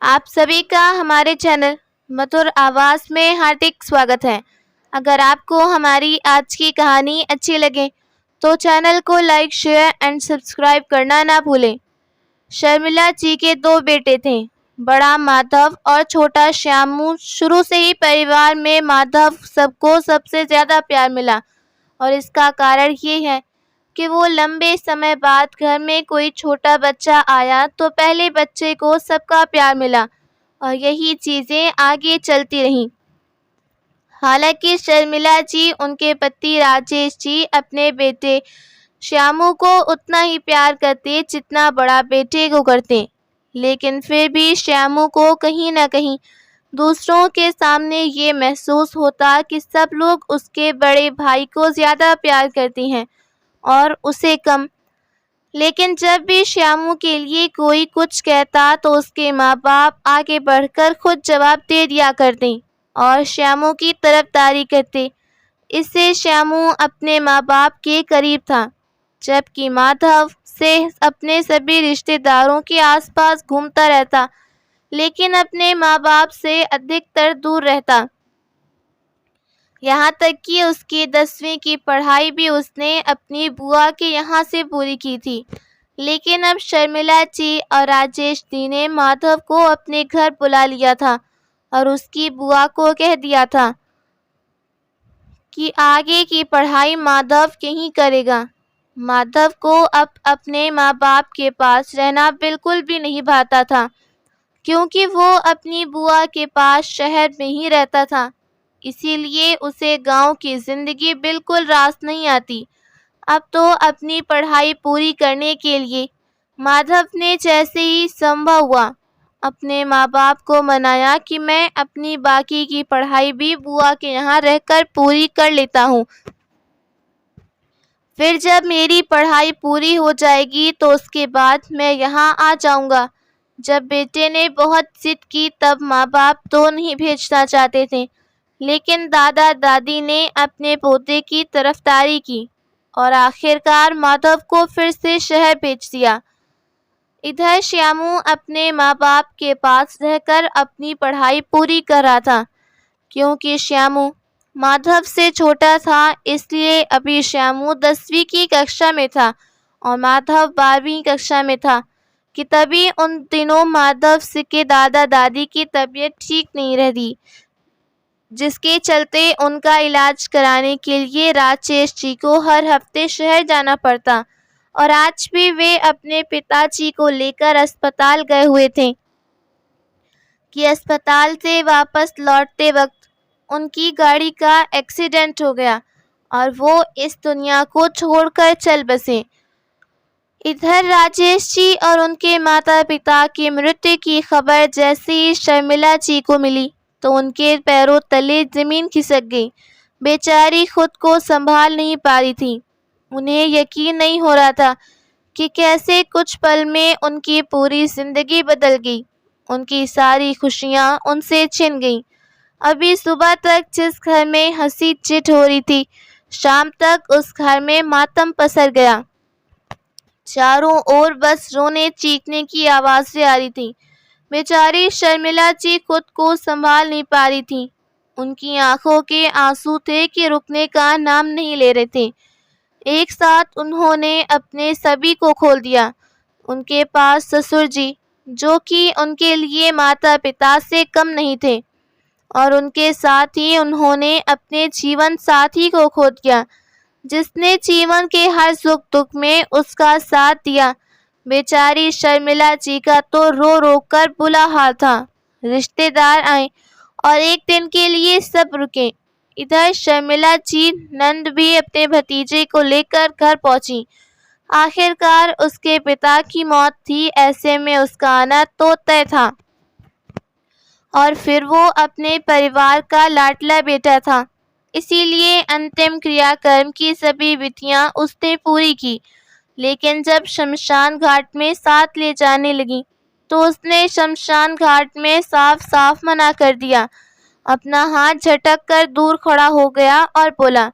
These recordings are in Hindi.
आप सभी का हमारे चैनल मधुर आवाज़ में हार्दिक स्वागत है। अगर आपको हमारी आज की कहानी अच्छी लगे तो चैनल को लाइक, शेयर एंड सब्सक्राइब करना ना भूलें। शर्मिला जी के दो बेटे थे, बड़ा माधव और छोटा श्यामू। शुरू से ही परिवार में माधव सबको सबसे ज़्यादा प्यार मिला और इसका कारण ये है कि वो लंबे समय बाद घर में कोई छोटा बच्चा आया तो पहले बच्चे को सबका प्यार मिला और यही चीज़ें आगे चलती रहीं। हालांकि शर्मिला जी उनके पति राजेश जी अपने बेटे श्यामू को उतना ही प्यार करते जितना बड़ा बेटे को करते, लेकिन फिर भी श्यामू को कहीं ना कहीं दूसरों के सामने ये महसूस होता कि सब लोग उसके बड़े भाई को ज़्यादा प्यार करते हैं और उसे कम। लेकिन जब भी श्यामू के लिए कोई कुछ कहता तो उसके माँ बाप आगे बढ़कर खुद जवाब दे दिया करते और श्यामू की तरफदारी करते। इससे श्यामू अपने माँ बाप के करीब था, जबकि माधव से अपने सभी रिश्तेदारों के आसपास घूमता रहता, लेकिन अपने माँ बाप से अधिकतर दूर रहता। यहाँ तक कि उसकी 10वीं की पढ़ाई भी उसने अपनी बुआ के यहाँ से पूरी की थी। लेकिन अब शर्मिला जी और राजेश जी ने माधव को अपने घर बुला लिया था और उसकी बुआ को कह दिया था कि आगे की पढ़ाई माधव यहीं करेगा। माधव को अब अपने माँ बाप के पास रहना बिल्कुल भी नहीं भाता था, क्योंकि वो अपनी बुआ के पास शहर में ही रहता था। इसीलिए उसे गांव की ज़िंदगी बिल्कुल रास नहीं आती। अब तो अपनी पढ़ाई पूरी करने के लिए माधव ने जैसे ही संभव हुआ अपने माँ बाप को मनाया कि मैं अपनी बाकी की पढ़ाई भी बुआ के यहाँ रहकर पूरी कर लेता हूँ। फिर जब मेरी पढ़ाई पूरी हो जाएगी तो उसके बाद मैं यहाँ आ जाऊँगा। जब बेटे ने बहुत जिद की तब माँ बाप तो नहीं भेजना चाहते थे, लेकिन दादा दादी ने अपने पोते की तरफदारी की और आखिरकार माधव को फिर से शहर भेज दिया। इधर श्यामू अपने माँ बाप के पास रहकर अपनी पढ़ाई पूरी कर रहा था। क्योंकि श्यामू माधव से छोटा था, इसलिए अभी श्यामू 10वीं की कक्षा में था और माधव 12वीं कक्षा में था कि तभी उन दिनों माधव के दादा दादी की तबीयत ठीक नहीं रहती, जिसके चलते उनका इलाज कराने के लिए राजेश जी को हर हफ्ते शहर जाना पड़ता और आज भी वे अपने पिताजी को लेकर अस्पताल गए हुए थे कि अस्पताल से वापस लौटते वक्त उनकी गाड़ी का एक्सीडेंट हो गया और वो इस दुनिया को छोड़कर चल बसे। इधर राजेश जी और उनके माता पिता की मृत्यु की खबर जैसे ही शर्मिला जी को मिली तो उनके पैरों तले ज़मीन खिसक गई। बेचारी खुद को संभाल नहीं पा रही थी। उन्हें यकीन नहीं हो रहा था कि कैसे कुछ पल में उनकी पूरी ज़िंदगी बदल गई। उनकी सारी खुशियाँ उनसे छिन गईं। अभी सुबह तक जिस घर में हंसी चिट हो रही थी, शाम तक उस घर में मातम पसर गया। चारों ओर बस रोने चीखने की आवाज़ें आ रही थी। बेचारी शर्मिला जी खुद को संभाल नहीं पा रही थी। उनकी आंखों के आंसू थे कि रुकने का नाम नहीं ले रहे थे। एक साथ उन्होंने अपने सभी को खोल दिया। उनके पास ससुर जी, जो कि उनके लिए माता पिता से कम नहीं थे, और उनके साथ ही उन्होंने अपने जीवन साथी को खो दिया, जिसने जीवन के हर सुख दुख में उसका साथ दिया। बेचारी शर्मिला जी का तो रो रो कर बुरा हाल था। रिश्तेदार आए और एक दिन के लिए सब रुके। इधर शर्मिला जी नंद भी अपने भतीजे को लेकर घर पहुंची। आखिरकार उसके पिता की मौत थी, ऐसे में उसका आना तो तय था और फिर वो अपने परिवार का लाडला बेटा था। इसीलिए अंतिम क्रियाकर्म की सभी विधियां उसने पूरी की। लेकिन जब शमशान घाट में साथ ले जाने लगी तो उसने शमशान घाट में साफ साफ मना कर दिया। अपना हाथ झटक कर दूर खड़ा हो गया और बोला,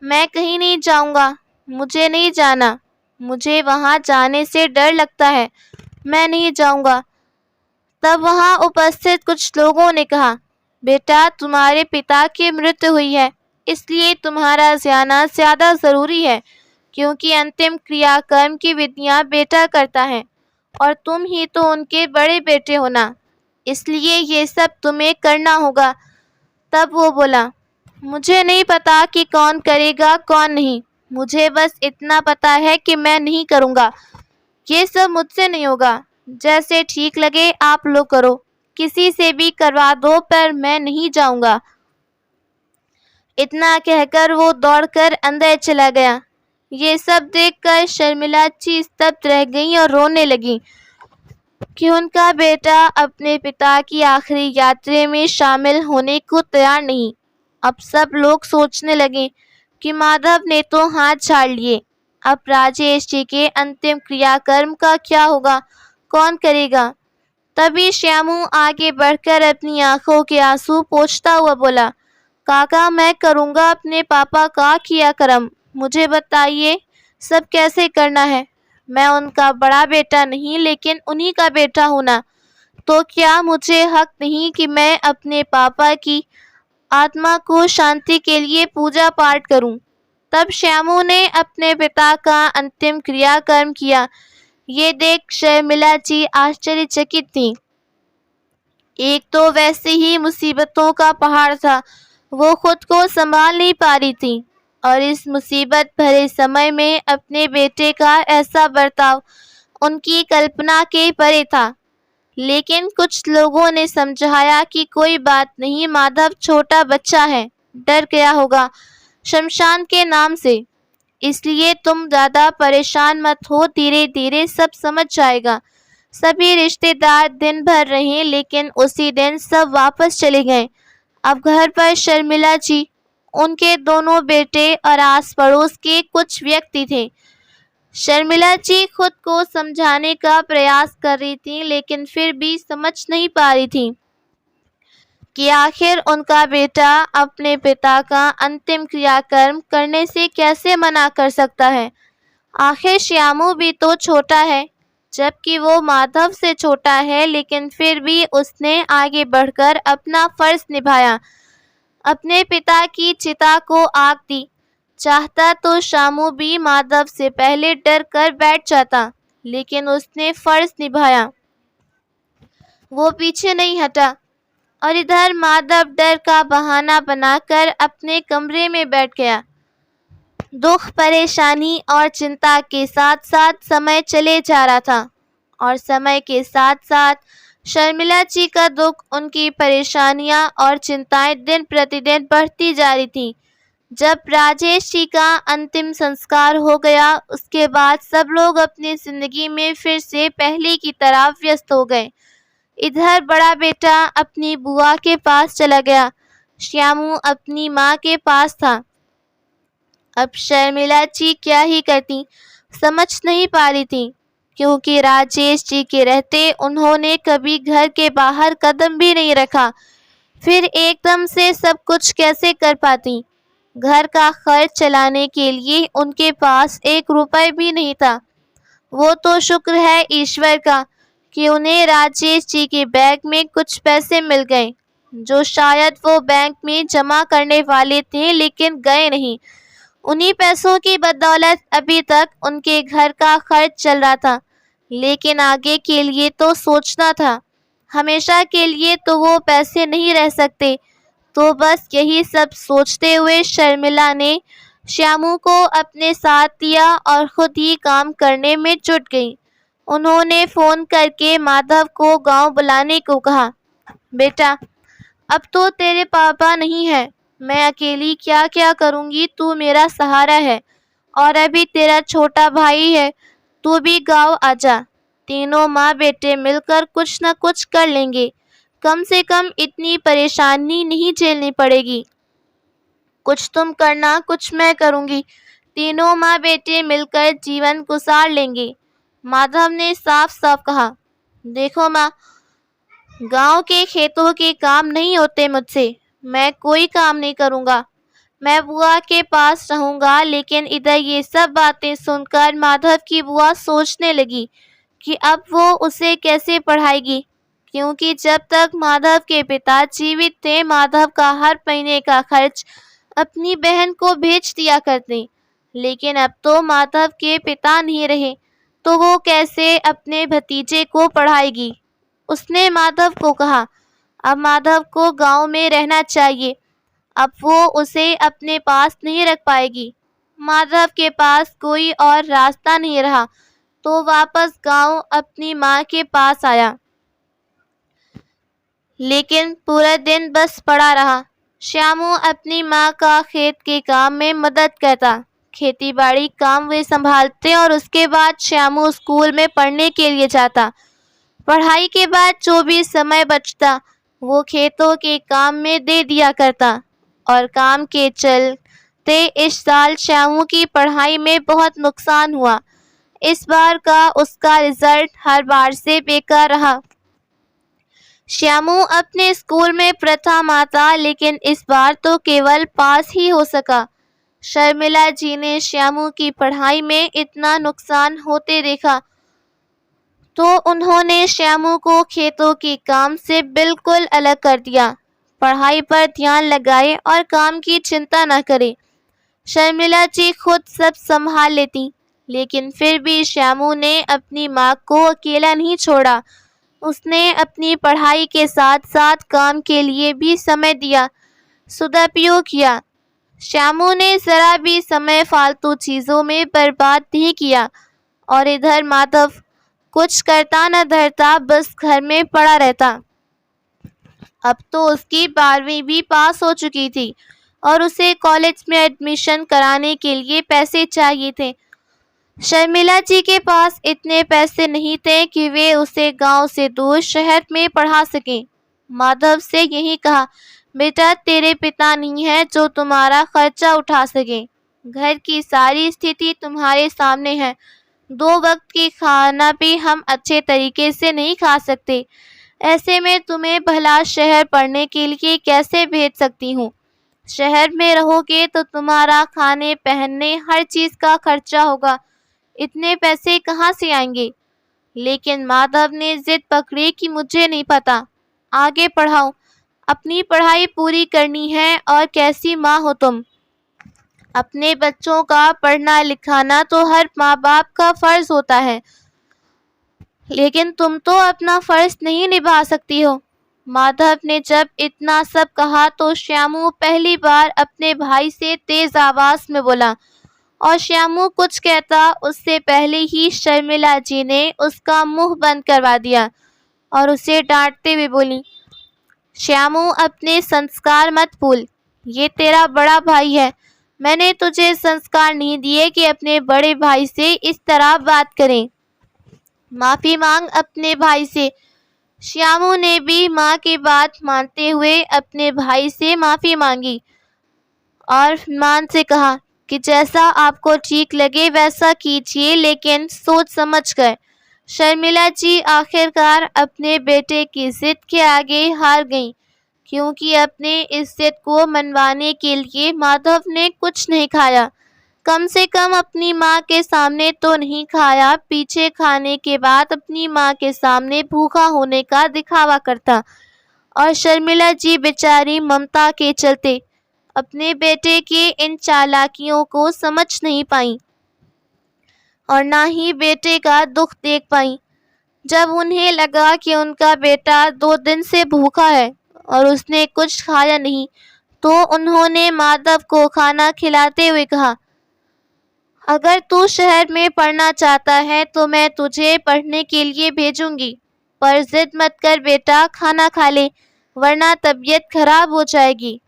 मैं कहीं नहीं जाऊंगा, मुझे नहीं जाना, मुझे वहां जाने से डर लगता है, मैं नहीं जाऊंगा। तब वहाँ उपस्थित कुछ लोगों ने कहा, बेटा तुम्हारे पिता की मृत्यु हुई है, इसलिए तुम्हारा जाना ज़्यादा ज़रूरी है, क्योंकि अंतिम क्रियाकर्म की विधियाँ बेटा करता है और तुम ही तो उनके बड़े बेटे हो ना, इसलिए ये सब तुम्हें करना होगा। तब वो बोला, मुझे नहीं पता कि कौन करेगा कौन नहीं, मुझे बस इतना पता है कि मैं नहीं करूँगा। ये सब मुझसे नहीं होगा, जैसे ठीक लगे आप लोग करो, किसी से भी करवा दो पर मैं नहीं जाऊँगा। इतना कहकर वो दौड़कर अंदर चला गया। ये सब देखकर शर्मिला जी स्तब्ध रह गईं और रोने लगीं कि उनका बेटा अपने पिता की आखिरी यात्रा में शामिल होने को तैयार नहीं। अब सब लोग सोचने लगे कि माधव ने तो हाथ झाड़ लिए, अब राजेश जी के अंतिम क्रियाकर्म का क्या होगा, कौन करेगा। तभी श्यामू आगे बढ़कर अपनी आंखों के आंसू पोंछता हुआ बोला, काका मैं करूँगा अपने पापा का क्रियाकर्म, मुझे बताइए सब कैसे करना है। मैं उनका बड़ा बेटा नहीं लेकिन उन्हीं का बेटा हूँ ना, तो क्या मुझे हक नहीं कि मैं अपने पापा की आत्मा को शांति के लिए पूजा पाठ करूं। तब श्यामू ने अपने पिता का अंतिम क्रियाकर्म किया। ये देख शर्मिला जी आश्चर्यचकित थी। एक तो वैसे ही मुसीबतों का पहाड़ था, वो खुद को संभाल नहीं पा रही थी और इस मुसीबत भरे समय में अपने बेटे का ऐसा बर्ताव उनकी कल्पना के परे था। लेकिन कुछ लोगों ने समझाया कि कोई बात नहीं, माधव छोटा बच्चा है, डर गया होगा शमशान के नाम से, इसलिए तुम ज़्यादा परेशान मत हो, धीरे धीरे सब समझ जाएगा। सभी रिश्तेदार दिन भर रहे लेकिन उसी दिन सब वापस चले गए। अब घर पर शर्मिला जी, उनके दोनों बेटे और आस पड़ोस के कुछ व्यक्ति थे। शर्मिला जी खुद को समझाने का प्रयास कर रही थी लेकिन फिर भी समझ नहीं पा रही थी कि आखिर उनका बेटा अपने पिता का अंतिम क्रियाकर्म करने से कैसे मना कर सकता है। आखिर श्यामू भी तो छोटा है, जबकि वो माधव से छोटा है, लेकिन फिर भी उसने आगे बढ़कर अपना फर्ज निभाया, अपने पिता की चिता को आग दी। चाहता तो श्यामू भी माधव से पहले डर कर बैठ जाता, लेकिन उसने फर्ज निभाया, वो पीछे नहीं हटा। और इधर माधव डर का बहाना बनाकर अपने कमरे में बैठ गया। दुख, परेशानी और चिंता के साथ साथ समय चले जा रहा था और समय के साथ साथ शर्मिला जी का दुख, उनकी परेशानियां और चिंताएं दिन प्रतिदिन बढ़ती जा रही थी। जब राजेश जी का अंतिम संस्कार हो गया, उसके बाद सब लोग अपनी जिंदगी में फिर से पहले की तरह व्यस्त हो गए। इधर बड़ा बेटा अपनी बुआ के पास चला गया, श्यामू अपनी माँ के पास था। अब शर्मिला जी क्या ही करती समझ नहीं पा रही थी, क्योंकि राजेश जी के रहते उन्होंने कभी घर के बाहर कदम भी नहीं रखा। फिर एकदम से सब कुछ कैसे कर पाती। घर का खर्च चलाने के लिए उनके पास 1 रुपए भी नहीं था। वो तो शुक्र है ईश्वर का कि उन्हें राजेश जी के बैग में कुछ पैसे मिल गए, जो शायद वो बैंक में जमा करने वाले थे लेकिन गए नहीं। उन्हीं पैसों की बदौलत अभी तक उनके घर का खर्च चल रहा था, लेकिन आगे के लिए तो सोचना था। हमेशा के लिए तो वो पैसे नहीं रह सकते। तो बस यही सब सोचते हुए शर्मिला ने श्यामू को अपने साथ दिया और खुद ही काम करने में जुट गई। उन्होंने फ़ोन करके माधव को गांव बुलाने को कहा, बेटा अब तो तेरे पापा नहीं है, मैं अकेली क्या क्या करूँगी, तू मेरा सहारा है। और अभी तेरा छोटा भाई है, तू भी गांव आजा, तीनों माँ बेटे मिलकर कुछ न कुछ कर लेंगे। कम से कम इतनी परेशानी नहीं झेलनी पड़ेगी। कुछ तुम करना, कुछ मैं करूँगी, तीनों माँ बेटे मिलकर जीवन गुजार लेंगे। माधव ने साफ साफ कहा, देखो माँ, गांव के खेतों के काम नहीं होते मुझसे, मैं कोई काम नहीं करूँगा, मैं बुआ के पास रहूँगा। लेकिन इधर ये सब बातें सुनकर माधव की बुआ सोचने लगी कि अब वो उसे कैसे पढ़ाएगी, क्योंकि जब तक माधव के पिता जीवित थे माधव का हर महीने का खर्च अपनी बहन को भेज दिया करते। लेकिन अब तो माधव के पिता नहीं रहे तो वो कैसे अपने भतीजे को पढ़ाएगी। उसने माधव को कहा अब माधव को गांव में रहना चाहिए, अब वो उसे अपने पास नहीं रख पाएगी। माधव के पास कोई और रास्ता नहीं रहा तो वापस गांव अपनी माँ के पास आया, लेकिन पूरा दिन बस पड़ा रहा। श्यामू अपनी माँ का खेत के काम में मदद करता। खेती बाड़ी काम वे संभालते और उसके बाद श्यामू स्कूल में पढ़ने के लिए जाता। पढ़ाई के बाद जो भी समय बचता वो खेतों के काम में दे दिया करता। और काम के चलते इस साल श्यामू की पढ़ाई में बहुत नुकसान हुआ। इस बार का उसका रिजल्ट हर बार से बेकार रहा। श्यामू अपने स्कूल में प्रथम आता, लेकिन इस बार तो केवल पास ही हो सका। शर्मिला जी ने श्यामू की पढ़ाई में इतना नुकसान होते देखा तो उन्होंने श्यामू को खेतों के काम से बिल्कुल अलग कर दिया। पढ़ाई पर ध्यान लगाए और काम की चिंता न करे। शर्मिला जी खुद सब संभाल लेती, लेकिन फिर भी श्यामू ने अपनी माँ को अकेला नहीं छोड़ा। उसने अपनी पढ़ाई के साथ साथ काम के लिए भी समय दिया, सदुपयोग किया। श्यामू ने जरा भी समय फालतू चीज़ों में बर्बाद नहीं किया। और इधर माधव कुछ करता न धरता बस घर में पड़ा रहता। अब तो उसकी 12वीं भी पास हो चुकी थी और उसे कॉलेज में एडमिशन कराने के लिए पैसे चाहिए थे। शर्मिला जी के पास इतने पैसे नहीं थे कि वे उसे गांव से दूर शहर में पढ़ा सकें। माधव से यही कहा, बेटा तेरे पिता नहीं है जो तुम्हारा खर्चा उठा सके। घर की सारी स्थिति तुम्हारे सामने है। 2 वक्त की खाना भी हम अच्छे तरीके से नहीं खा सकते। ऐसे में तुम्हें भला शहर पढ़ने के लिए कैसे भेज सकती हूँ। शहर में रहोगे तो तुम्हारा खाने पहनने हर चीज़ का खर्चा होगा, इतने पैसे कहाँ से आएंगे। लेकिन माधव ने जिद पकड़ी कि मुझे नहीं पता, आगे पढ़ाओ, अपनी पढ़ाई पूरी करनी है। और कैसी माँ हो तुम। अपने बच्चों का पढ़ना लिखाना तो हर माँ बाप का फर्ज होता है, लेकिन तुम तो अपना फर्ज नहीं निभा सकती हो। माधव ने जब इतना सब कहा तो श्यामू पहली बार अपने भाई से तेज आवाज में बोला। और श्यामू कुछ कहता उससे पहले ही शर्मिला जी ने उसका मुंह बंद करवा दिया और उसे डांटते हुए बोली, श्यामू अपने संस्कार मत भूल, ये तेरा बड़ा भाई है। मैंने तुझे संस्कार नहीं दिए कि अपने बड़े भाई से इस तरह बात करें। माफ़ी मांग अपने भाई से। श्यामू ने भी माँ की बात मानते हुए अपने भाई से माफ़ी मांगी और मान से कहा कि जैसा आपको ठीक लगे वैसा कीजिए, लेकिन सोच समझ कर। शर्मिला जी आखिरकार अपने बेटे की जिद के आगे हार गईं, क्योंकि अपने इस जिद को मनवाने के लिए माधव ने कुछ नहीं खाया। कम से कम अपनी माँ के सामने तो नहीं खाया, पीछे खाने के बाद अपनी माँ के सामने भूखा होने का दिखावा करता। और शर्मिला जी बेचारी ममता के चलते अपने बेटे के इन चालाकियों को समझ नहीं पाई और ना ही बेटे का दुख देख पाई। जब उन्हें लगा कि उनका बेटा 2 दिन से भूखा है और उसने कुछ खाया नहीं, तो उन्होंने माधव को खाना खिलाते हुए कहा, अगर तू शहर में पढ़ना चाहता है तो मैं तुझे पढ़ने के लिए भेजूंगी, पर जिद मत कर बेटा, खाना खा ले वरना तबीयत खराब हो जाएगी।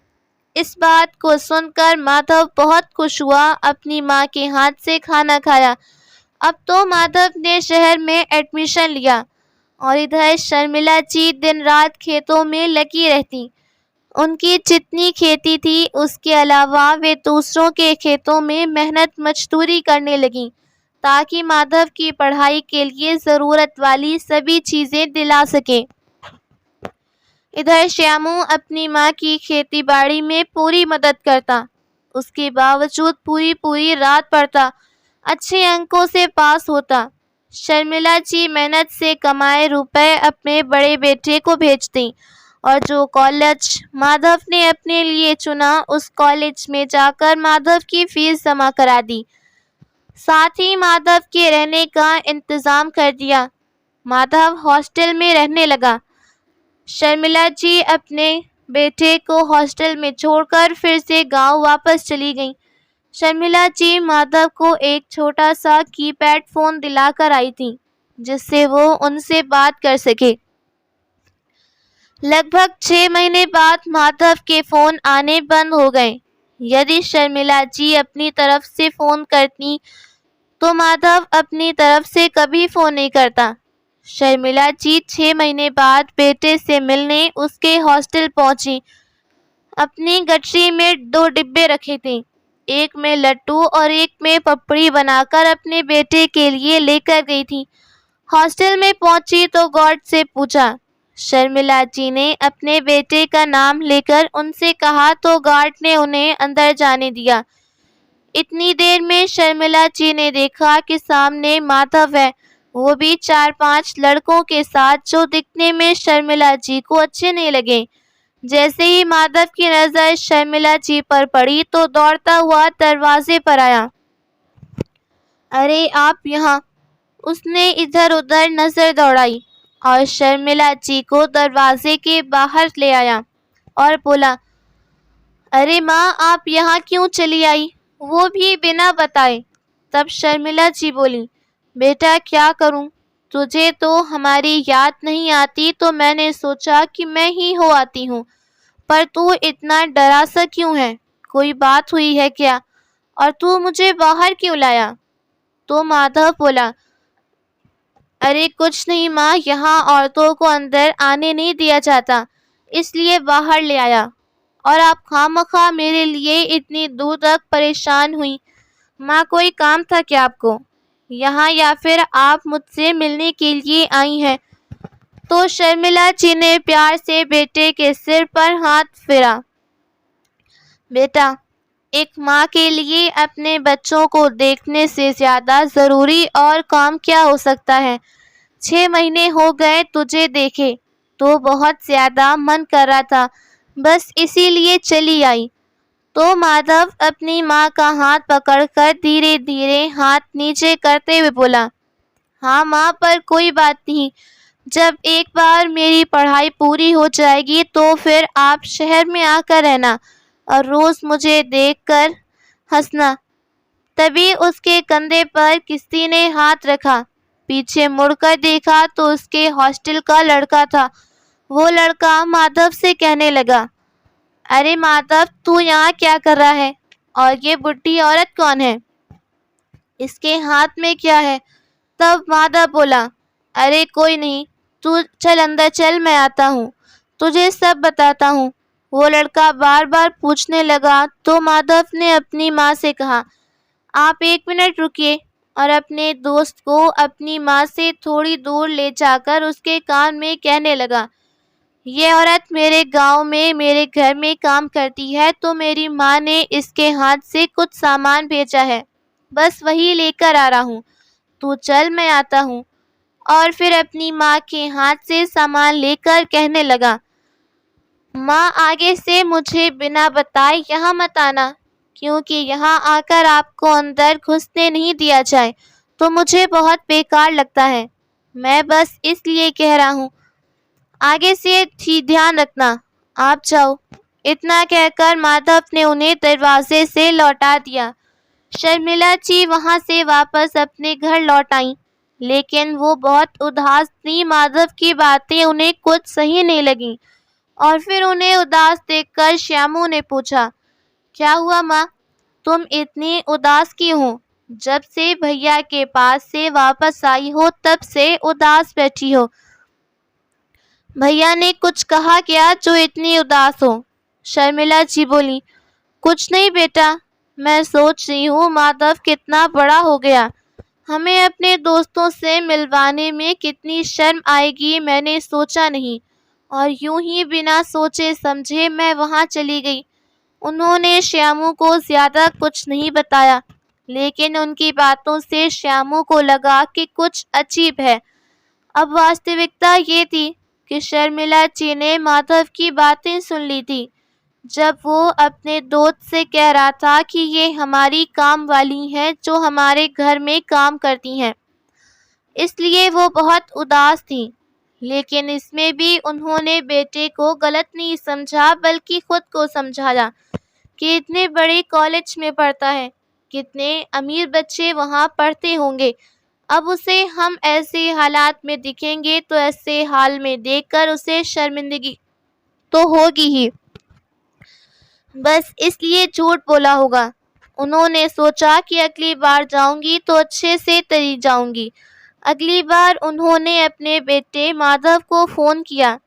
इस बात को सुनकर माधव बहुत खुश हुआ, अपनी माँ के हाथ से खाना खाया। अब तो माधव ने शहर में एडमिशन लिया और इधर शर्मिला जी दिन रात खेतों में लगी रहती। उनकी जितनी खेती थी उसके अलावा वे दूसरों के खेतों में मेहनत मजदूरी करने लगीं, ताकि माधव की पढ़ाई के लिए ज़रूरत वाली सभी चीज़ें दिला सकें। इधर श्यामू अपनी माँ की खेती बाड़ी में पूरी मदद करता। उसके बावजूद पूरी रात पढ़ता, अच्छे अंकों से पास होता। शर्मिला जी मेहनत से कमाए रुपए अपने बड़े बेटे को भेज दी और जो कॉलेज माधव ने अपने लिए चुना उस कॉलेज में जाकर माधव की फीस जमा करा दी। साथ ही माधव के रहने का इंतजाम कर दिया। माधव हॉस्टल में रहने लगा। शर्मिला जी अपने बेटे को हॉस्टल में छोड़कर फिर से गांव वापस चली गईं। शर्मिला जी माधव को एक छोटा सा कीपैड फोन दिलाकर आई थी जिससे वो उनसे बात कर सके। लगभग 6 महीने बाद माधव के फोन आने बंद हो गए। यदि शर्मिला जी अपनी तरफ से फोन करती तो माधव अपनी तरफ से कभी फोन नहीं करता। शर्मिला जी 6 महीने बाद बेटे से मिलने उसके हॉस्टल पहुंची। अपनी गठरी में 2 डिब्बे रखे थे, एक में लड्डू और एक में पपड़ी बनाकर अपने बेटे के लिए लेकर गई थी। हॉस्टल में पहुंची तो गार्ड से पूछा। शर्मिला जी ने अपने बेटे का नाम लेकर उनसे कहा तो गार्ड ने उन्हें अंदर जाने दिया। इतनी देर में शर्मिला जी ने देखा कि सामने माधव है, वो भी 4-5 लड़कों के साथ जो दिखने में शर्मिला जी को अच्छे नहीं लगे। जैसे ही माधव की नजर शर्मिला जी पर पड़ी तो दौड़ता हुआ दरवाजे पर आया। अरे आप यहाँ! उसने इधर उधर नजर दौड़ाई और शर्मिला जी को दरवाजे के बाहर ले आया और बोला, अरे माँ, आप यहाँ क्यों चली आई, वो भी बिना बताए। तब शर्मिला जी बोली, बेटा क्या करूं, तुझे तो हमारी याद नहीं आती तो मैंने सोचा कि मैं ही हो आती हूँ, पर तू इतना डरा सा क्यों है, कोई बात हुई है क्या, और तू मुझे बाहर क्यों लाया। तो माधव बोला, अरे कुछ नहीं माँ, यहाँ औरतों को अंदर आने नहीं दिया जाता, इसलिए बाहर ले आया। और आप खामखा मेरे लिए इतनी दूर तक परेशान हुई। माँ, कोई काम था क्या आपको यहाँ, या फिर आप मुझसे मिलने के लिए आई हैं। तो शर्मिला जी ने प्यार से बेटे के सिर पर हाथ फेरा। बेटा, एक माँ के लिए अपने बच्चों को देखने से ज़्यादा ज़रूरी और काम क्या हो सकता है। 6 महीने हो गए तुझे देखे तो बहुत ज़्यादा मन कर रहा था, बस इसीलिए चली आई। तो माधव अपनी माँ का हाथ पकड़कर धीरे धीरे हाथ नीचे करते हुए बोला, हाँ माँ, पर कोई बात नहीं, जब एक बार मेरी पढ़ाई पूरी हो जाएगी तो फिर आप शहर में आकर रहना और रोज़ मुझे देखकर हंसना। तभी उसके कंधे पर किसी ने हाथ रखा। पीछे मुड़कर देखा तो उसके हॉस्टल का लड़का था। वो लड़का माधव से कहने लगा, अरे माधव, तू यहाँ क्या कर रहा है, और ये बुढ़ी औरत कौन है, इसके हाथ में क्या है। तब माधव बोला, अरे कोई नहीं, तू चल अंदर चल, मैं आता हूँ, तुझे सब बताता हूँ। वो लड़का बार बार पूछने लगा तो माधव ने अपनी माँ से कहा, आप 1 मिनट रुकिए, और अपने दोस्त को अपनी माँ से थोड़ी दूर ले जाकर उसके कान में कहने लगा, ये औरत मेरे गांव में मेरे घर में काम करती है, तो मेरी माँ ने इसके हाथ से कुछ सामान भेजा है, बस वही लेकर आ रहा हूँ, तू चल, मैं आता हूँ। और फिर अपनी माँ के हाथ से सामान लेकर कहने लगा, माँ, आगे से मुझे बिना बताए यहाँ मत आना, क्योंकि यहाँ आकर आपको अंदर घुसने नहीं दिया जाए तो मुझे बहुत बेकार लगता है, मैं बस इसलिए कह रहा हूँ, आगे से ध्यान रखना, आप जाओ। इतना कहकर माधव ने उन्हें दरवाजे से लौटा दिया। शर्मिला जी वहां से वापस अपने घर लौट आईं, लेकिन वो बहुत उदास थी। माधव की बातें उन्हें कुछ सही नहीं लगीं और फिर उन्हें उदास देखकर श्यामू ने पूछा, क्या हुआ माँ, तुम इतनी उदास क्यों हो, जब से भैया के पास से वापस आई हो तब से उदास बैठी हो। भैया ने कुछ कहा क्या जो इतनी उदास हो। शर्मिला जी बोली, कुछ नहीं बेटा, मैं सोच रही हूँ माधव कितना बड़ा हो गया, हमें अपने दोस्तों से मिलवाने में कितनी शर्म आएगी, मैंने सोचा नहीं, और यूं ही बिना सोचे समझे मैं वहाँ चली गई। उन्होंने श्यामू को ज़्यादा कुछ नहीं बताया। लेकिन उनकी बातों से श्यामू को लगा कि कुछ अजीब है। अब वास्तविकता ये थी कि शर्मिला जी ने माधव की बातें सुन ली थी जब वो अपने दोस्त से कह रहा था कि ये हमारी काम वाली हैं जो हमारे घर में काम करती हैं, इसलिए वो बहुत उदास थी। लेकिन इसमें भी उन्होंने बेटे को गलत नहीं समझा बल्कि खुद को समझाया कि इतने बड़े कॉलेज में पढ़ता है, कितने अमीर बच्चे वहाँ पढ़ते होंगे। अब उसे हम ऐसे हालात में दिखेंगे तो ऐसे हाल में देखकर उसे शर्मिंदगी तो होगी ही, बस इसलिए झूठ बोला होगा। उन्होंने सोचा कि अगली बार जाऊंगी तो अच्छे से तरी जाऊंगी। अगली बार उन्होंने अपने बेटे माधव को फ़ोन किया,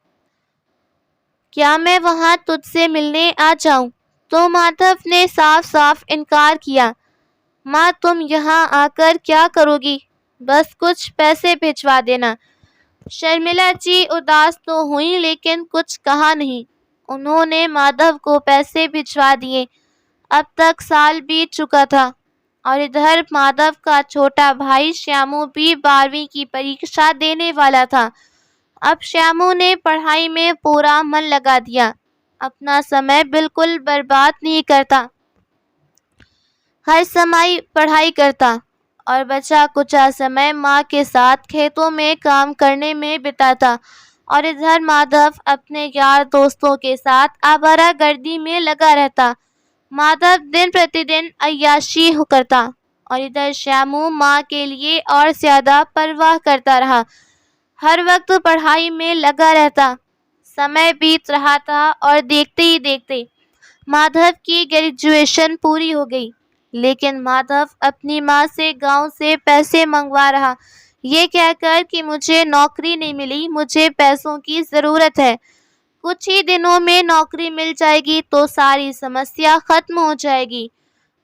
क्या मैं वहाँ तुझसे मिलने आ जाऊं? तो माधव ने साफ साफ इनकार किया। माँ, तुम यहाँ आकर क्या करोगी? बस कुछ पैसे भिजवा देना। शर्मिला जी उदास तो हुई लेकिन कुछ कहा नहीं। उन्होंने माधव को पैसे भिजवा दिए। अब तक साल बीत चुका था और इधर माधव का छोटा भाई श्यामू भी 12वीं की परीक्षा देने वाला था। अब श्यामू ने पढ़ाई में पूरा मन लगा दिया, अपना समय बिल्कुल बर्बाद नहीं करता, हर समय पढ़ाई करता और बचा कुचा समय माँ के साथ खेतों में काम करने में बिताता। और इधर माधव अपने यार दोस्तों के साथ आवारागर्दी में लगा रहता। माधव दिन प्रतिदिन अय्याशी करता और इधर श्यामू माँ के लिए और ज़्यादा परवाह करता रहा। हर वक्त पढ़ाई में लगा रहता। समय बीत रहा था और देखते ही देखते माधव की ग्रेजुएशन पूरी हो गई। लेकिन माधव अपनी माँ से गांव से पैसे मंगवा रहा, ये कहकर कि मुझे नौकरी नहीं मिली, मुझे पैसों की ज़रूरत है। कुछ ही दिनों में नौकरी मिल जाएगी तो सारी समस्या खत्म हो जाएगी।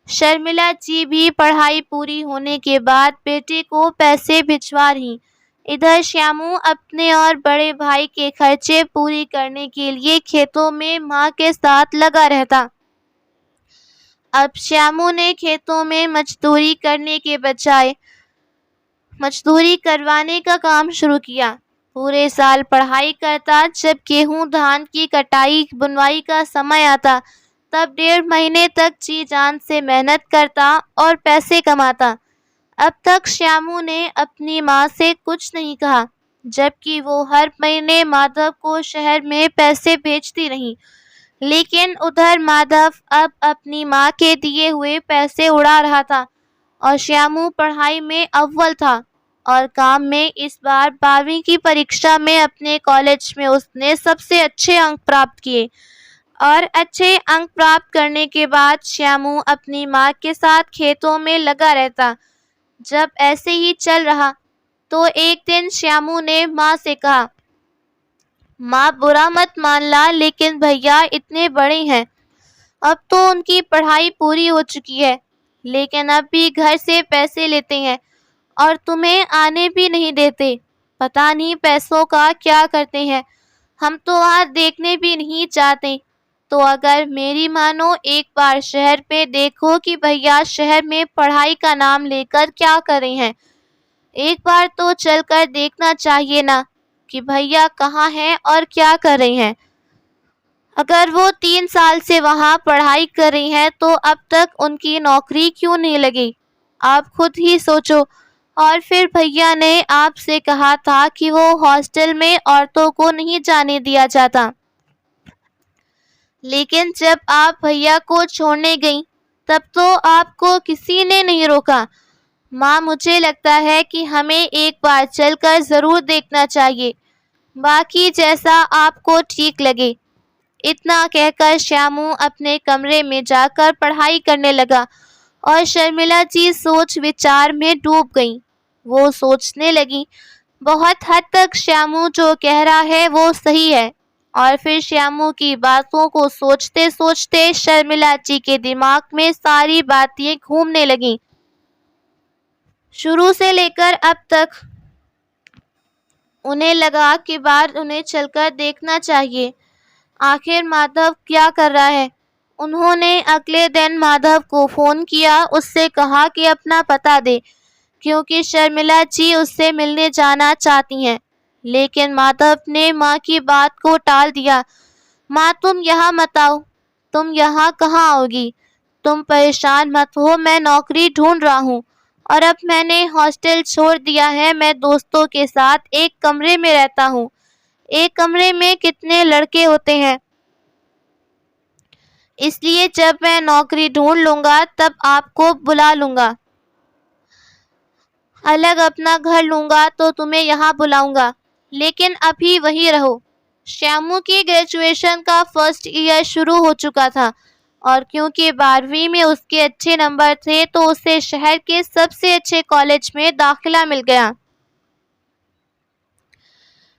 शर्मिला जी भी पढ़ाई पूरी होने के बाद बेटे को पैसे भिजवा रही। इधर श्यामू अपने और बड़े भाई के खर्चे पूरी करने के लिए खेतों में माँ के साथ लगा रहता। अब श्यामू ने खेतों में मजदूरी करने के बजाय मजदूरी करवाने का काम शुरू किया। पूरे साल पढ़ाई करता, जब गेहूं धान की कटाई बुनवाई का समय आता तब 1.5 महीने तक जी जान से मेहनत करता और पैसे कमाता। अब तक श्यामू ने अपनी माँ से कुछ नहीं कहा, जबकि वो हर महीने माधव को शहर में पैसे भेजती रही। लेकिन उधर माधव अब अपनी माँ के दिए हुए पैसे उड़ा रहा था और श्यामू पढ़ाई में अव्वल था और काम में। इस बार 12वीं की परीक्षा में अपने कॉलेज में उसने सबसे अच्छे अंक प्राप्त किए और अच्छे अंक प्राप्त करने के बाद श्यामू अपनी माँ के साथ खेतों में लगा रहता। जब ऐसे ही चल रहा तो एक दिन श्यामू ने माँ से कहा, माँ, बुरा मत मानना, लेकिन भैया इतने बड़े हैं, अब तो उनकी पढ़ाई पूरी हो चुकी है, लेकिन अब भी घर से पैसे लेते हैं और तुम्हें आने भी नहीं देते। पता नहीं पैसों का क्या करते हैं, हम तो वहाँ देखने भी नहीं चाहते। तो अगर मेरी मानो, एक बार शहर पे देखो कि भैया शहर में पढ़ाई का नाम लेकर क्या कर रहे हैं। एक बार तो चलकर देखना चाहिए ना कि भैया कहाँ हैं और क्या कर रहे हैं। अगर वो 3 साल से वहाँ पढ़ाई कर रही हैं तो अब तक उनकी नौकरी क्यों नहीं लगी? आप खुद ही सोचो। और फिर भैया ने आपसे कहा था कि वो हॉस्टल में औरतों को नहीं जाने दिया जाता, लेकिन जब आप भैया को छोड़ने गई तब तो आपको किसी ने नहीं रोका। माँ, मुझे लगता है कि हमें एक बार चलकर ज़रूर देखना चाहिए, बाकी जैसा आपको ठीक लगे। इतना कहकर श्यामू अपने कमरे में जाकर पढ़ाई करने लगा और शर्मिला जी सोच विचार में डूब गईं। वो सोचने लगी, बहुत हद तक श्यामू जो कह रहा है वो सही है। और फिर श्यामू की बातों को सोचते सोचते शर्मिला जी के दिमाग में सारी बातें घूमने लगीं, शुरू से लेकर अब तक। उन्हें लगा कि बार उन्हें चलकर देखना चाहिए, आखिर माधव क्या कर रहा है। उन्होंने अगले दिन माधव को फ़ोन किया, उससे कहा कि अपना पता दे क्योंकि शर्मिला जी उससे मिलने जाना चाहती हैं। लेकिन माधव ने माँ की बात को टाल दिया। माँ, तुम यहाँ मत आओ। तुम यहाँ कहाँ आओगी? तुम परेशान मत हो, मैं नौकरी ढूंढ रहा हूँ और अब मैंने हॉस्टल छोड़ दिया है। मैं दोस्तों के साथ एक कमरे में रहता हूँ। एक कमरे में कितने लड़के होते हैं, इसलिए जब मैं नौकरी ढूंढ लूँगा तब आपको बुला लूँगा। अलग अपना घर लूँगा तो तुम्हें यहाँ बुलाऊँगा, लेकिन अभी वहीं रहो। श्यामू की ग्रेजुएशन का फर्स्ट ईयर शुरू हो चुका था और क्योंकि 12वीं में उसके अच्छे नंबर थे तो उसे शहर के सबसे अच्छे कॉलेज में दाखिला मिल गया।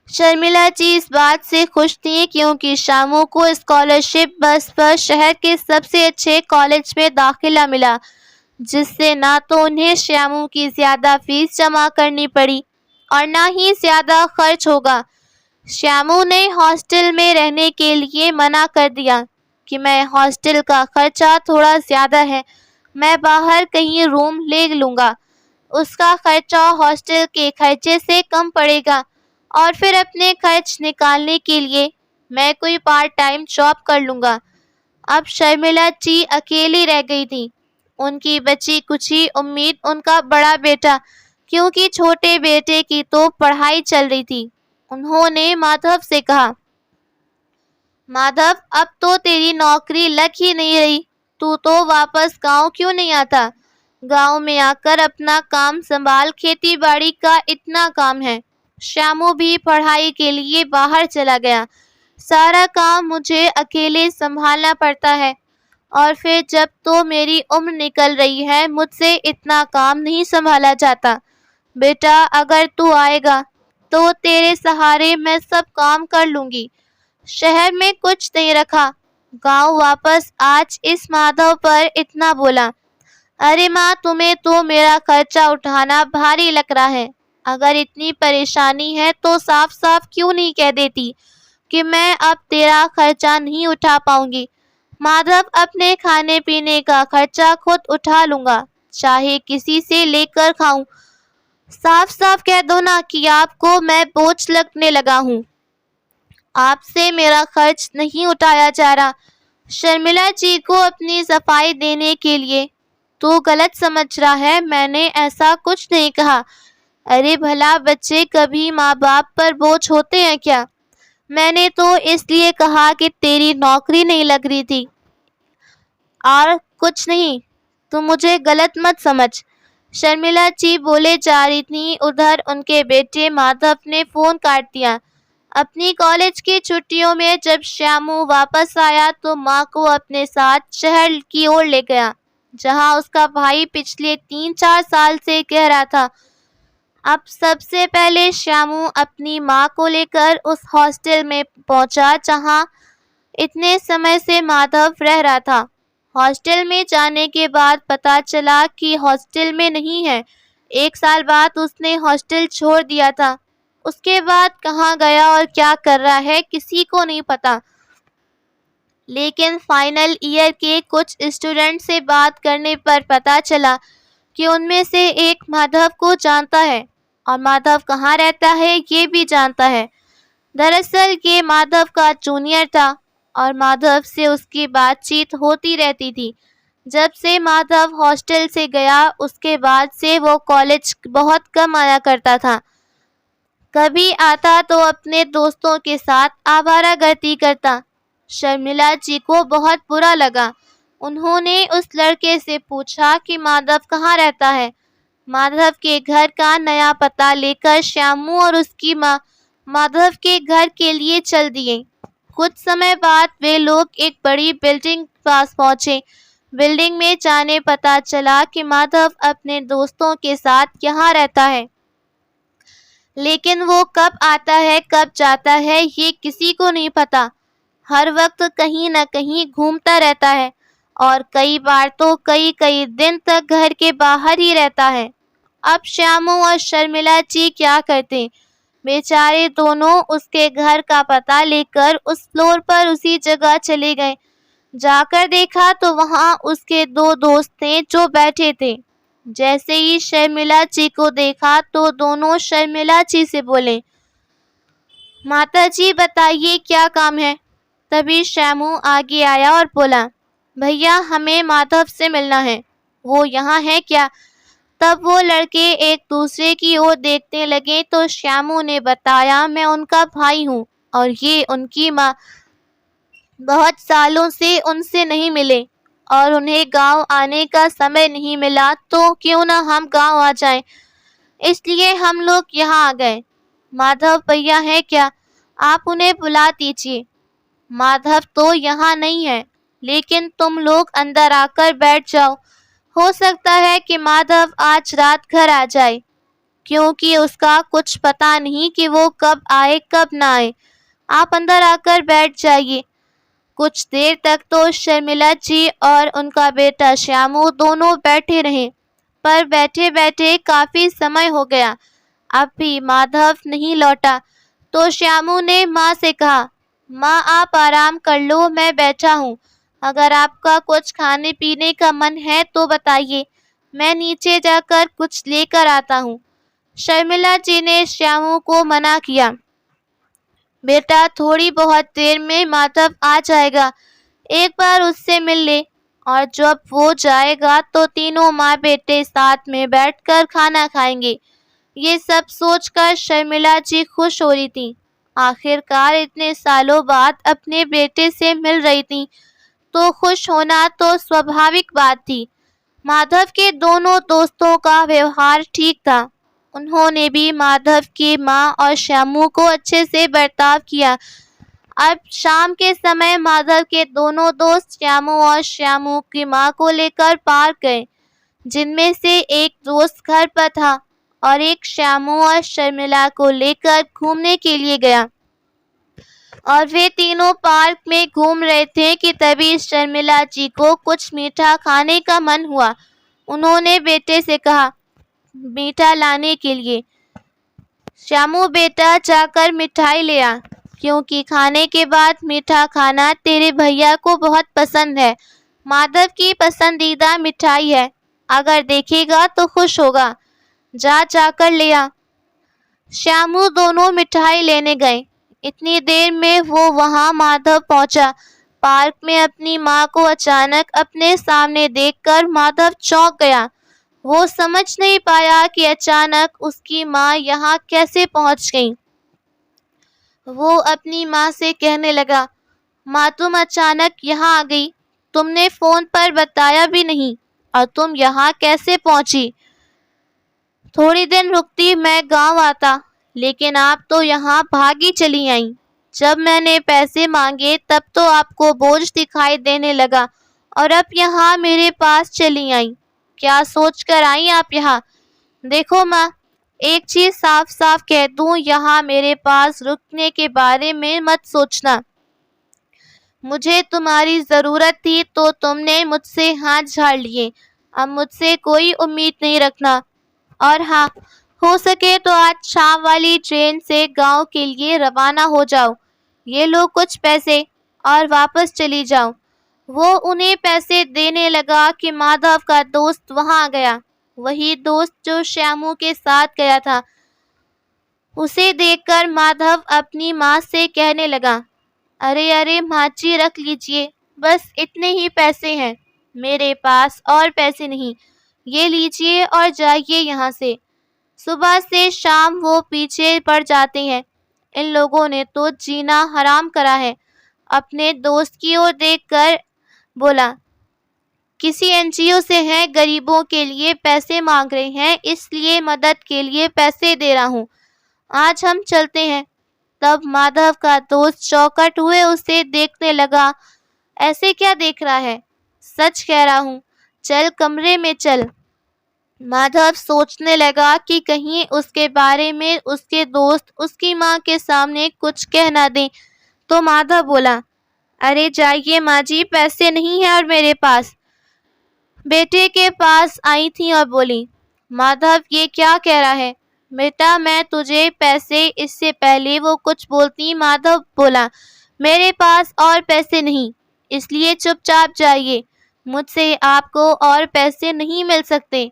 शर्मिला जी इस बात से खुश थी क्योंकि श्यामू को स्कॉलरशिप बस पर शहर के सबसे अच्छे कॉलेज में दाखिला मिला, जिससे ना तो उन्हें श्यामू की ज़्यादा फीस जमा करनी पड़ी और ना ही ज़्यादा खर्च होगा। श्यामू ने हॉस्टल में रहने के लिए मना कर दिया कि मैं हॉस्टल का खर्चा थोड़ा ज़्यादा है, मैं बाहर कहीं रूम ले लूँगा। उसका खर्चा हॉस्टल के खर्चे से कम पड़ेगा और फिर अपने खर्च निकालने के लिए मैं कोई पार्ट टाइम जॉब कर लूँगा। अब शर्मिला जी अकेली रह गई थी। उनकी बची कुची उम्मीद उनका बड़ा बेटा, क्योंकि छोटे बेटे की तो पढ़ाई चल रही थी। उन्होंने माधव से कहा, माधव, अब तो तेरी नौकरी लग ही नहीं रही, तू तो वापस गांव क्यों नहीं आता? गांव में आकर अपना काम संभाल, खेती बाड़ी का इतना काम है। श्यामू भी पढ़ाई के लिए बाहर चला गया। सारा काम मुझे अकेले संभालना पड़ता है और फिर जब तो मेरी उम्र निकल रही है, मुझसे इतना काम नहीं संभाला जाता। बेटा, अगर तू आएगा तो तेरे सहारे मैं सब काम कर लूँगी। शहर में कुछ नहीं रखा, गांव वापस आज इस माधव पर इतना बोला। अरे माँ, तुम्हें तो मेरा खर्चा उठाना भारी लग रहा है। अगर इतनी परेशानी है तो साफ साफ क्यों नहीं कह देती कि मैं अब तेरा खर्चा नहीं उठा पाऊंगी। माधव, अपने खाने पीने का खर्चा खुद उठा लूँगा, चाहे किसी से लेकर खाऊं। साफ साफ कह दो ना कि आपको मैं बोझ लगने लगा हूँ। आपसे मेरा खर्च नहीं उठाया जा रहा। शर्मिला जी को अपनी सफाई देने के लिए, तू गलत समझ रहा है, मैंने ऐसा कुछ नहीं कहा। अरे भला बच्चे कभी माँ बाप पर बोझ होते हैं क्या? मैंने तो इसलिए कहा कि तेरी नौकरी नहीं लग रही थी और कुछ नहीं, तू मुझे गलत मत समझ। शर्मिला जी बोले जा रही थी, उधर उनके बेटे माधव ने फ़ोन काट दिया। अपनी कॉलेज की छुट्टियों में जब श्यामू वापस आया तो माँ को अपने साथ शहर की ओर ले गया, जहाँ उसका भाई पिछले 3-4 साल से कह रहा था। अब सबसे पहले श्यामू अपनी माँ को लेकर उस हॉस्टल में पहुँचा जहाँ इतने समय से माधव रह रहा था। हॉस्टल में जाने के बाद पता चला कि हॉस्टल में नहीं है। 1 साल बाद उसने हॉस्टल छोड़ दिया था। उसके बाद कहाँ गया और क्या कर रहा है किसी को नहीं पता। लेकिन फाइनल ईयर के कुछ स्टूडेंट से बात करने पर पता चला कि उनमें से एक माधव को जानता है और माधव कहाँ रहता है ये भी जानता है। दरअसल ये माधव का जूनियर था और माधव से उसकी बातचीत होती रहती थी। जब से माधव हॉस्टल से गया उसके बाद से वो कॉलेज बहुत कम आया करता था। कभी आता तो अपने दोस्तों के साथ आवारागर्दी करता। शर्मिला जी को बहुत बुरा लगा। उन्होंने उस लड़के से पूछा कि माधव कहाँ रहता है। माधव के घर का नया पता लेकर श्यामू और उसकी माँ माधव के घर के लिए चल दिए। कुछ समय बाद वे लोग एक बड़ी बिल्डिंग पास पहुँचे। बिल्डिंग में जाने पता चला कि माधव अपने दोस्तों के साथ यहाँ रहता है, लेकिन वो कब आता है कब जाता है ये किसी को नहीं पता। हर वक्त कहीं न कहीं घूमता रहता है और कई बार तो कई दिन तक घर के बाहर ही रहता है। अब श्यामू और शर्मिला जी क्या करते? बेचारे दोनों उसके घर का पता लेकर उस फ्लोर पर उसी जगह चले गए। जाकर देखा तो वहाँ उसके 2 दोस्त थे जो बैठे थे। जैसे ही शर्मिला जी को देखा तो दोनों शर्मिला जी से बोले, माता जी बताइए क्या काम है। तभी श्यामू आगे आया और बोला, भैया हमें माधव से मिलना है, वो यहाँ है क्या। तब वो लड़के एक दूसरे की ओर देखने लगे तो श्यामू ने बताया, मैं उनका भाई हूँ और ये उनकी माँ। बहुत सालों से उनसे नहीं मिले और उन्हें गांव आने का समय नहीं मिला, तो क्यों ना हम गांव आ जाएं। इसलिए हम लोग यहाँ आ गए। माधव भैया है क्या, आप उन्हें बुला दीजिए। माधव तो यहाँ नहीं है, लेकिन तुम लोग अंदर आकर बैठ जाओ। हो सकता है कि माधव आज रात घर आ जाए, क्योंकि उसका कुछ पता नहीं कि वो कब आए कब ना आए। आप अंदर आकर बैठ जाइए। कुछ देर तक तो शर्मिला जी और उनका बेटा श्यामू दोनों बैठे रहे, पर बैठे बैठे काफी समय हो गया, अब भी माधव नहीं लौटा। तो श्यामू ने माँ से कहा, माँ आप आराम कर लो, मैं बैठा हूँ। अगर आपका कुछ खाने पीने का मन है तो बताइए, मैं नीचे जाकर कुछ लेकर आता हूँ। शर्मिला जी ने श्यामू को मना किया, बेटा थोड़ी बहुत देर में माधव आ जाएगा, एक बार उससे मिल ले। और जब वो जाएगा तो तीनों माँ बेटे साथ में बैठकर खाना खाएंगे। ये सब सोचकर शर्मिला जी खुश हो रही थी। आखिरकार इतने सालों बाद अपने बेटे से मिल रही थी, तो खुश होना तो स्वाभाविक बात थी। माधव के दोनों दोस्तों का व्यवहार ठीक था। उन्होंने भी माधव की माँ और श्यामू को अच्छे से बर्ताव किया। अब शाम के समय माधव के दोनों दोस्त श्यामू और श्यामू की माँ को लेकर पार्क गए, जिनमें से एक दोस्त घर पर था और एक श्यामू और शर्मिला को लेकर घूमने के लिए गया। और वे तीनों पार्क में घूम रहे थे कि तभी शर्मिला जी को कुछ मीठा खाने का मन हुआ। उन्होंने बेटे से कहा, मीठा लाने के लिए। श्यामू बेटा जाकर मिठाई ले आ, क्योंकि खाने के बाद मीठा खाना तेरे भैया को बहुत पसंद है। माधव की पसंदीदा मिठाई है, अगर देखेगा तो खुश होगा। जाकर ले आ। श्यामू दोनों मिठाई लेने गए। इतनी देर में वो वहां माधव पहुंचा। पार्क में अपनी माँ को अचानक अपने सामने देखकर माधव चौंक गया। वो समझ नहीं पाया कि अचानक उसकी माँ यहाँ कैसे पहुंच गई। वो अपनी माँ से कहने लगा, माँ तुम अचानक यहाँ आ गई, तुमने फोन पर बताया भी नहीं, और तुम यहाँ कैसे पहुंची। थोड़ी दिन रुकती मैं गांव आता, लेकिन आप तो यहाँ भागी चली आई। जब मैंने पैसे मांगे तब तो आपको बोझ दिखाई देने लगा, और अब यहाँ मेरे पास चली आई। क्या सोच कर आई आप यहाँ। देखो माँ, एक चीज साफ साफ कह दूं, यहाँ मेरे पास रुकने के बारे में मत सोचना। मुझे तुम्हारी जरूरत थी तो तुमने मुझसे हाथ झाड़ लिए, अब मुझसे कोई उम्मीद नहीं रखना। और हाँ, हो सके तो आज शाम वाली ट्रेन से गांव के लिए रवाना हो जाओ। ये लो कुछ पैसे और वापस चली जाओ। वो उन्हें पैसे देने लगा कि माधव का दोस्त वहां आ गया, वही दोस्त जो श्यामू के साथ गया था। उसे देखकर माधव अपनी माँ से कहने लगा, अरे अरे माँ जी रख लीजिए, बस इतने ही पैसे हैं, मेरे पास और पैसे नहीं, ये लीजिए और जाइए यहाँ से। सुबह से शाम वो पीछे पड़ जाते हैं। इन लोगों ने तो जीना हराम करा है। अपने दोस्त की ओर देखकर बोला, किसी एनजीओ से हैं, गरीबों के लिए पैसे मांग रहे हैं, इसलिए मदद के लिए पैसे दे रहा हूँ। आज हम चलते हैं। तब माधव का दोस्त चौकट हुए उसे देखने लगा। ऐसे क्या देख रहा है, सच कह रहा हूँ, चल कमरे में चल। माधव सोचने लगा कि कहीं उसके बारे में उसके दोस्त उसकी माँ के सामने कुछ कह ना दें। तो माधव बोला, अरे जाइए माँ जी, पैसे नहीं है और मेरे पास। बेटे के पास आई थी और बोली, माधव ये क्या कह रहा है। बेटा मैं तुझे पैसे, इससे पहले वो कुछ बोलती माधव बोला, मेरे पास और पैसे नहीं। इसलिए चुपचाप जाइए, मुझसे आपको और पैसे नहीं मिल सकते।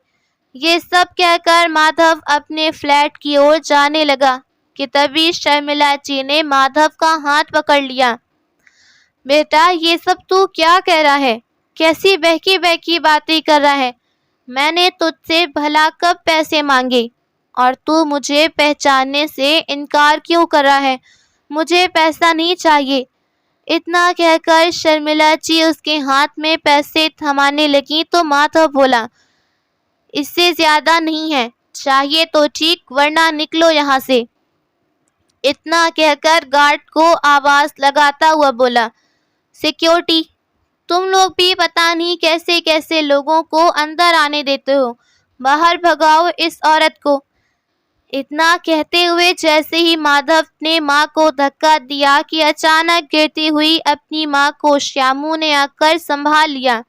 ये सब कहकर माधव अपने फ्लैट की ओर जाने लगा कि तभी शर्मिला जी ने माधव का हाथ पकड़ लिया। बेटा, ये सब तू क्या कह रहा है? कैसी बहकी बहकी बातें कर रहा है? मैंने तुझसे भला कब पैसे मांगे और तू मुझे पहचानने से इनकार क्यों कर रहा है? मुझे पैसा नहीं चाहिए। इतना कहकर शर्मिला जी उसके हाथ में पैसे थमाने लगी तो माधव बोला, इससे ज्यादा नहीं है, चाहिए तो ठीक, वरना निकलो यहाँ से। इतना कहकर गार्ड को आवाज लगाता हुआ बोला, सिक्योरिटी, तुम लोग भी पता नहीं कैसे कैसे लोगों को अंदर आने देते हो, बाहर भगाओ इस औरत को। इतना कहते हुए जैसे ही माधव ने माँ को धक्का दिया कि अचानक गिरती हुई अपनी माँ को श्यामू ने आकर संभाल लिया।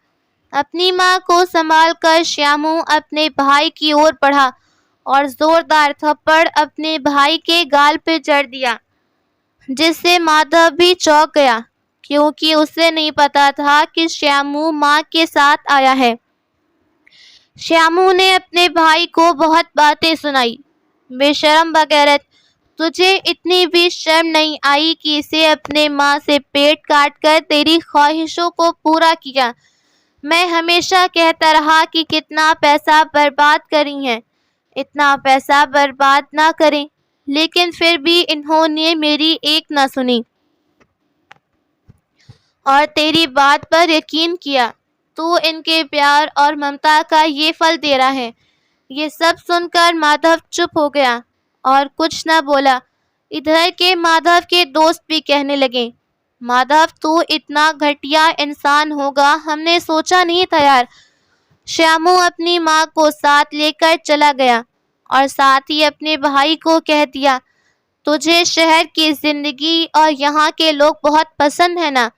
अपनी माँ को संभालकर श्यामू अपने भाई की ओर बढ़ा और जोरदार थप्पड़ अपने भाई के गाल पे जड़ दिया, जिससे माधव भी चौंक गया, क्योंकि उसे नहीं पता था कि श्यामू माँ के साथ आया है। श्यामू ने अपने भाई को बहुत बातें सुनाई। बेशरम बगैरत, तुझे इतनी भी शर्म नहीं आई कि इसे अपने माँ से पेट काट कर तेरी ख्वाहिशों को पूरा किया। मैं हमेशा कहता रहा कि कितना पैसा बर्बाद करी है, इतना पैसा बर्बाद ना करें, लेकिन फिर भी इन्होंने मेरी एक ना सुनी और तेरी बात पर यकीन किया। तू इनके प्यार और ममता का ये फल दे रहा है। ये सब सुनकर माधव चुप हो गया और कुछ न बोला। इधर के माधव के दोस्त भी कहने लगे, माधव, तू इतना घटिया इंसान होगा हमने सोचा नहीं था यार। श्यामू अपनी माँ को साथ लेकर चला गया और साथ ही अपने भाई को कह दिया, तुझे शहर की जिंदगी और यहाँ के लोग बहुत पसंद है ना,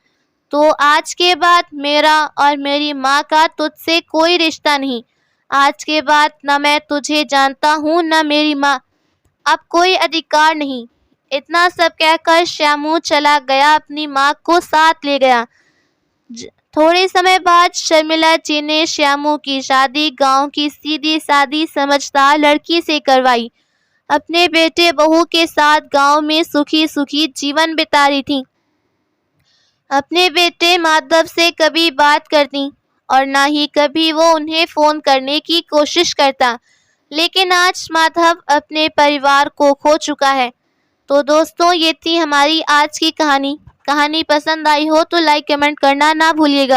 तो आज के बाद मेरा और मेरी माँ का तुझसे कोई रिश्ता नहीं। आज के बाद न मैं तुझे जानता हूँ न मेरी माँ, अब कोई अधिकार नहीं। इतना सब कहकर श्यामू चला गया, अपनी माँ को साथ ले गया। थोड़े समय बाद शर्मिला जी ने श्यामू की शादी गांव की सीधी सादी समझदार लड़की से करवाई। अपने बेटे बहू के साथ गांव में सुखी सुखी जीवन बिता रही थी। अपने बेटे माधव से कभी बात करती और ना ही कभी वो उन्हें फोन करने की कोशिश करता। लेकिन आज माधव अपने परिवार को खो चुका है। तो दोस्तों, ये थी हमारी आज की कहानी। कहानी पसंद आई हो तो लाइक कमेंट करना ना भूलिएगा।